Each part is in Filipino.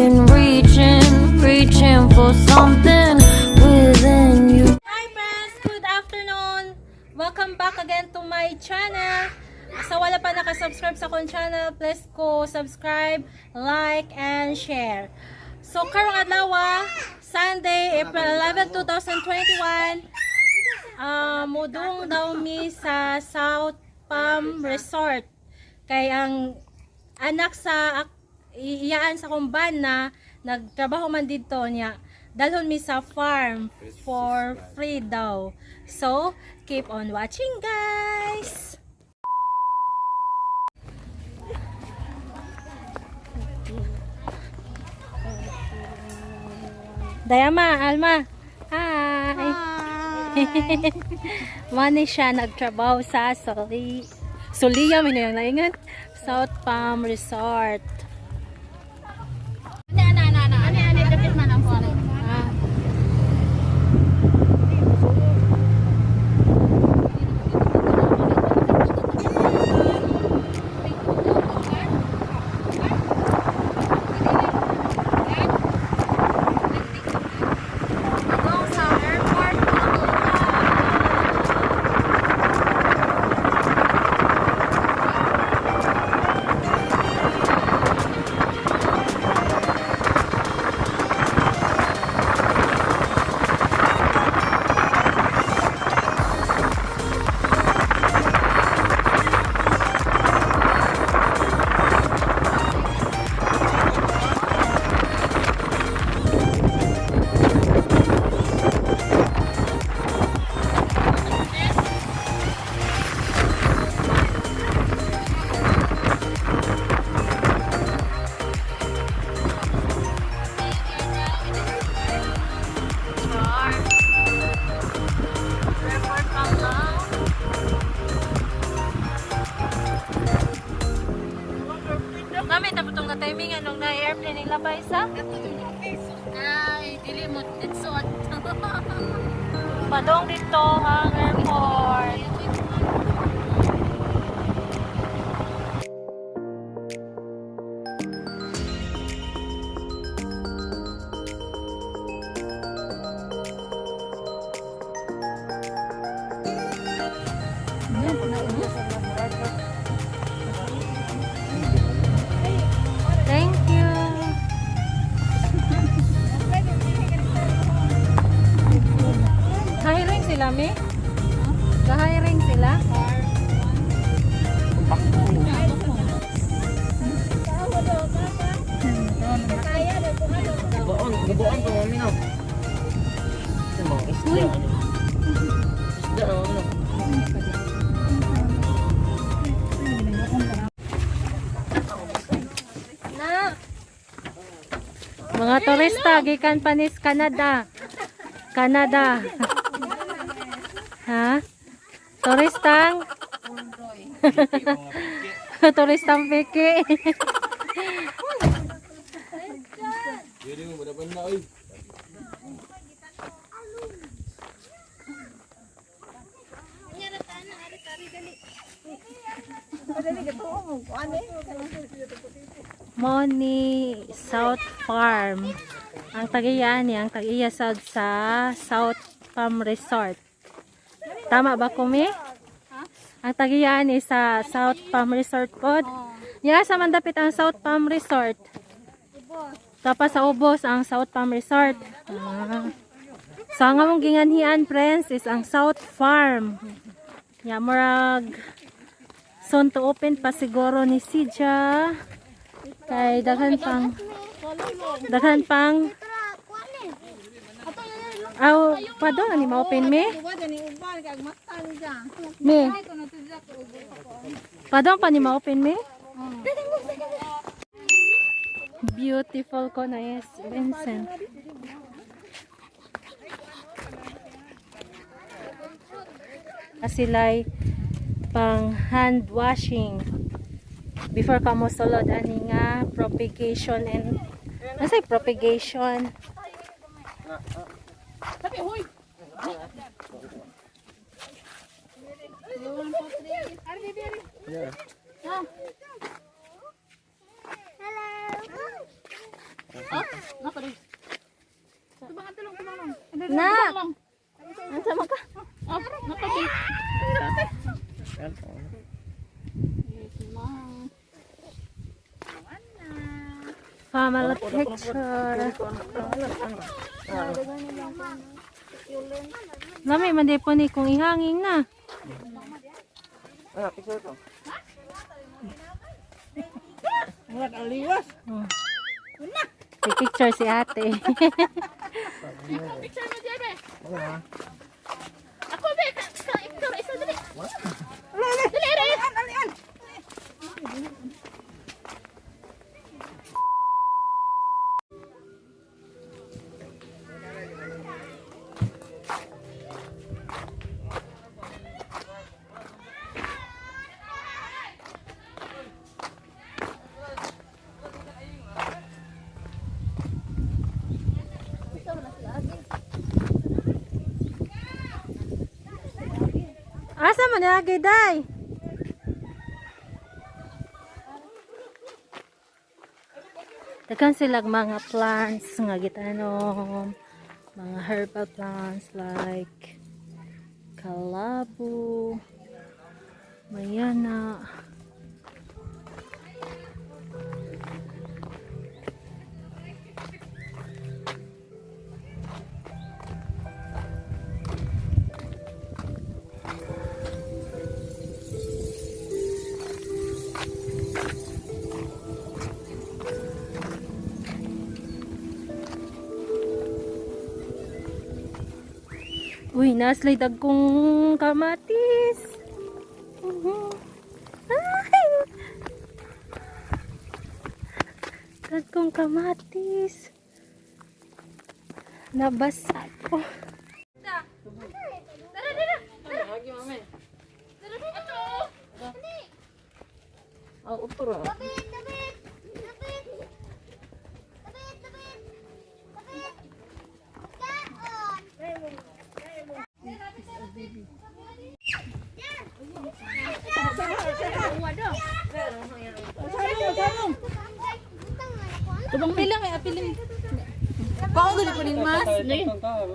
reaching for something within you. Hi friends! Good afternoon! Welcome back again to my channel. Sa wala pa nakasubscribe sa akong channel, please ko subscribe, like, and share. So karong adlaw, Sunday, April 11, 2021, mudong daw mi sa South Palm Resort. Kay ang anak sa iyaan sa kumban na nagtrabaho man dito niya, dalhon mi sa farm for free daw. So keep on watching, guys. Dayama, Alma. Hi. Mani siya nagtrabaho sa Suliya, may nang naingat. South Palm Resort. Mami, tapos na timing anong na airplane nila pa isa? Ay, dili mo itsot. Padong dito ang airport. Thank you. Hiring sila, Mi? Hiring sila? Gabuan ko mami no. Isda ano? Isda ano? Mga turista gikan panis Canada. Canada. Ha? Turistang turistang piki. Dili mo dapat na oy. Moni South Farm. Ang tagiya ni ang tagiya sa South Palm Resort. Tama ba ko, Mi? Ang tagiya ni sa South Palm Resort pod. Ya sa mandapit ang South Palm Resort. Tapos sa ubos ang South Palm Resort. So ang among ginganhian, friends, is ang South Farm. Ya murag soon to open pa siguro ni Sija. Kay daghan pang padong ani ma-open me. Me. Padong pa ni ma-open me. Beautiful ko na yes, Vincent. Asilay pang hand washing before ka mo sulod ani nga propagation and nasay propagation. Sabi, huy! Nako rin. Tubang tulong. Nak! Ang sama ka? Oh, nako rin. Family picture. Lami, mandi po ni kung ihanging na. Picture ko. Wala kang liwas. Picture si ate. Picture mo dyan, be. Wala. Ako, be. Ikaw, isa dali. Dali, Ren. Asa man lagi, day? Dagan sila mga plants nga gitanom, mga herbal plants like kalabu, mayana. Uy, naslay dagkong kamatis. Ay! Dagkong kamatis. Nabasa ko. Lagi mami. Oh, upro. Tubang bilang ay apilin. Pao dali ko ning mas.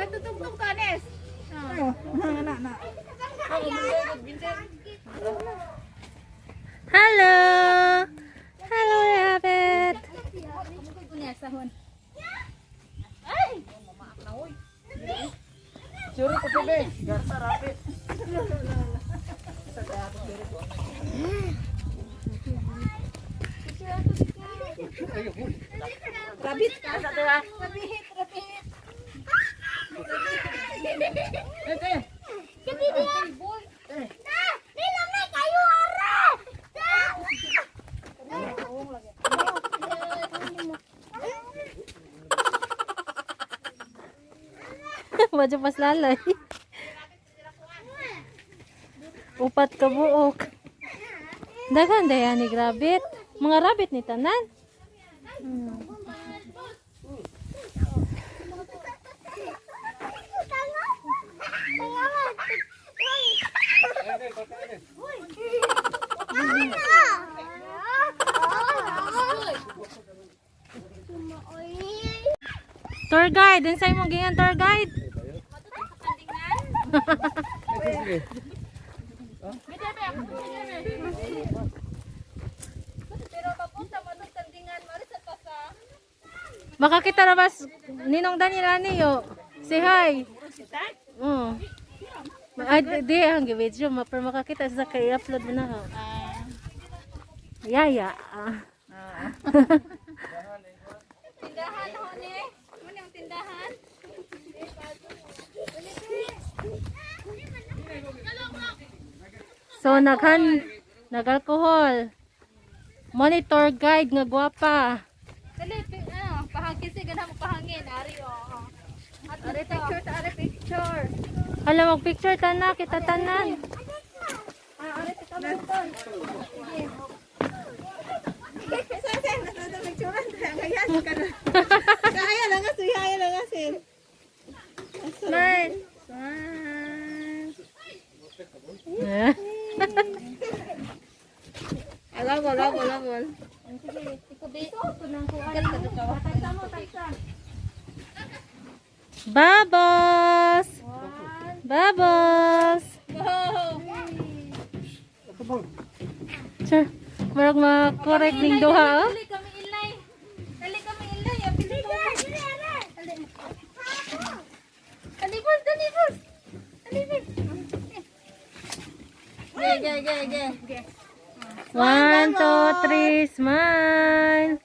Katutugtog ka nes. Hello! Hello, rabbit! Suri ko bebe. Garta rapid. Rabit ka sa dala. Medyo pas lalay. Upat ka buok. Dagan daya ni rabbit. Mga rabbit ni tanan. Tour guide, din sa'yo mong gingan tour guide. Makakita na ba Ninong Daniel niyo? Say hi. Ay, di ang video, pero makakita sa kay upload mo na ha. Yaya. Tindahan ho ni. Ano yung tindahan? So nag-alcohol. Monitor guide nga gwapa. Dali, pahangin si ganang pahangin. Ari o. Ari picture, ari picture. Hala, mag-picture tanan, kita tanan. Ari picture. Sen, nasa picturean ngayon ka na. Kaya lang kasi, kaya lang kasi. Smile. Alagol. Sige, ikaw dito. Ito nang kuha. Babos! Babos! Sure. Marag makorek ning duha, oh. Dali kami ilay. Dali kami ilay. Apili mo. Dali boss, dali boss. Dali boss. Ge. 1, 2, 3, smile!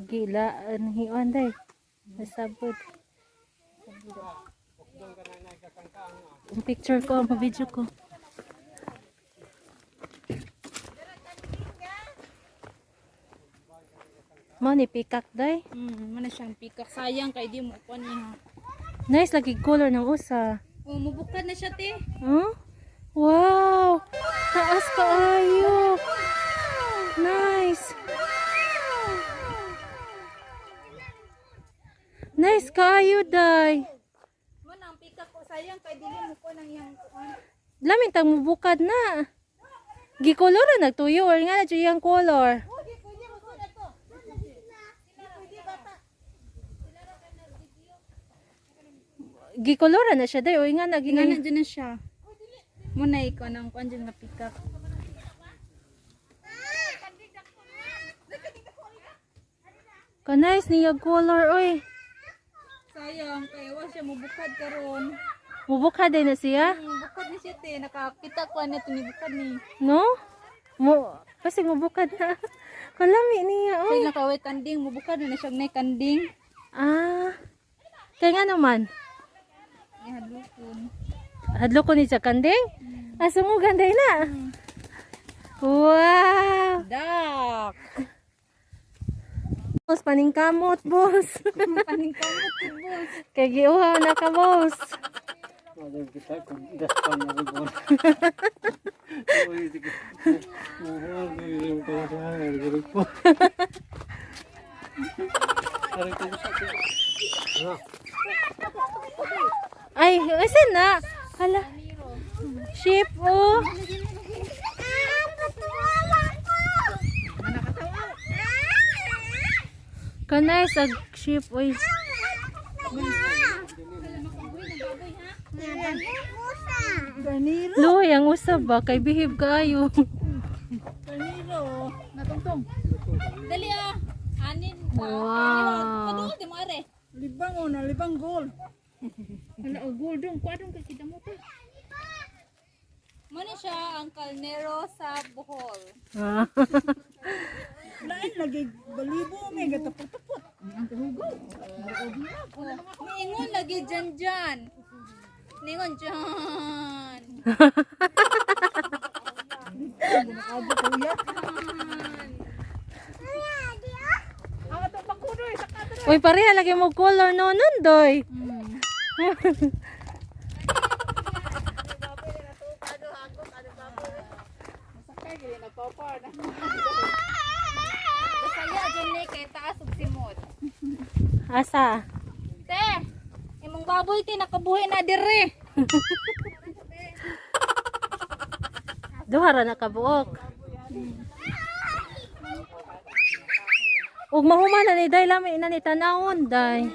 Gila, hiwan day. Nasabot. Ang picture ko, ang video ko. Mo ni peacock day. Mana siyang pikak. Sayang kay di mo kuan niya. Nice lagi color ng usa. Oh, mabukad na siya te. Huh? Wow! Taas kaayo. Nice. Nice kaayo day. Mo nang pikak ko sayang kay dili mo ko nang yang kuan. Lamin tang mubukad na. Gikolor na nagtuyo or nga na yung color. Gikolor na siya day o nga Nga naging na dyan na siya. Mo na ikaw nang kuan dyan nga pikak. ka nice niya color oy. Sayang kay wa siya mabukad karon. Mubukad din na siya. Bukad ni siya te. Nakakita ko na ito ni bukad ni. No? Kasi mubukad na. Kalami niya oy. Say nakaway kanding. Mabukad na siya na kanding. Ah. Kaya nga naman. Ihadlokon. Hadlo ko ni sa kanding. Asa mo ganday na. Wow. Dak. Boss, paningkamot, boss. Paningkamot ko boss. Kay giuhaw na ka, boss. Ada kita kung daspan na ko. Oy, sige. Yung ko sa grupo. Ari ko sa. Ay, asan na? Hala. Ship, oh. Kanay sa ship, oy. Lo, yang usab ba? Kay behave kayo. Paniro. Natungtong. Dali ah. Anin pa. Wow. Padul di mo are. Libang o na libang goal. Wala o gold dong. Kuadong kay kita mo to. Muna siya ang kalnero sa Bohol. Ah. Lain lagi balibo may gatapot-tapot. Niingon lagi dyan. Niingon dyan. Uy, pareha lagi mo color no nundoy. Masaya dyan ni kay taas ug simot. Asa? Te, imong baboy ti nakabuhi na dire. Duha ra na kabuok. Ug mahuman na ni day lami na ni tanawon day.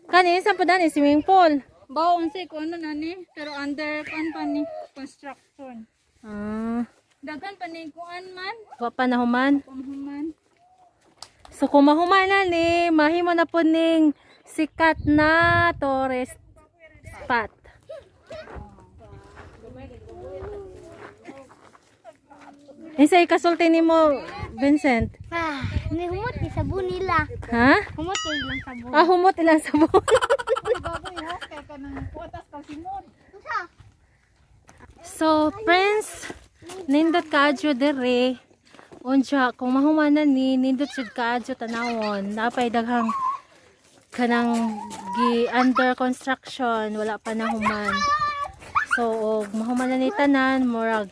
Kani sa pa dani swimming pool. Baon si ko ano nani, pero under kan pa ni construction. Ah, Dagan pa ni kuan man, wa pa nahuman. pamhuman. So kung mahuman na ni, mahimo na po ning sikat na tourist spot. Isa ikasulti ni mo, Vincent. Ni humot ni sabon nila. Ha? Humot kay lang sabon. Ah, humot ilang sabon. Baboy ho kay kanang kuotas ka simot. So, friends, nindot kaadyo dere. Unja, kung mahumanan ni, nindot jud kaadyo tanawon. Napay daghang kanang under construction, wala pa nahuman. So, og mahumanan ni tanan, murag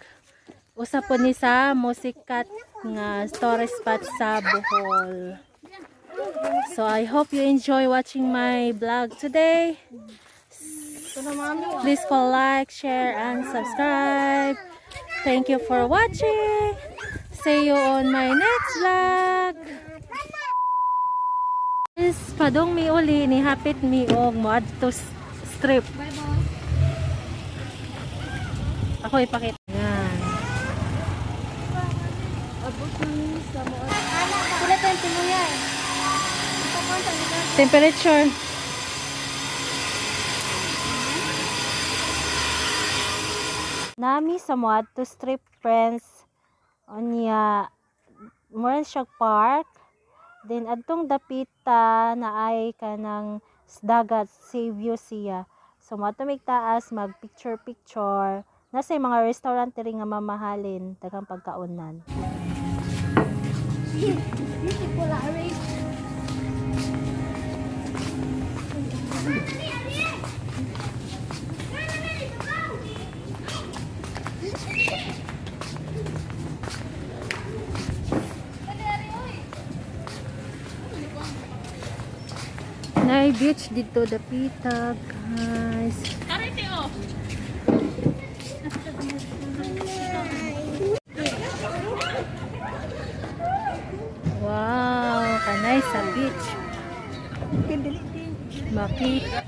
usa po ni sa musikat nga tourist spot sa Bohol. So, I hope you enjoy watching my vlog today. Please call like, share, and subscribe. Thank you for watching. See you on my next vlog. Is padong mi uli ni hapit mi og moad to strip. Ako ipakita. Yan. Temperature. Nami sa moad to strip, friends. Onya more siya park. Then adtong dapita na ay kanang dagat, save view siya. So mo ato mig taas mag picture. Nasa mga restaurant ri nga mamahalin daghang pagkaunan. Nay beach dito dapita, guys. Wow, kanay sa beach. Makita.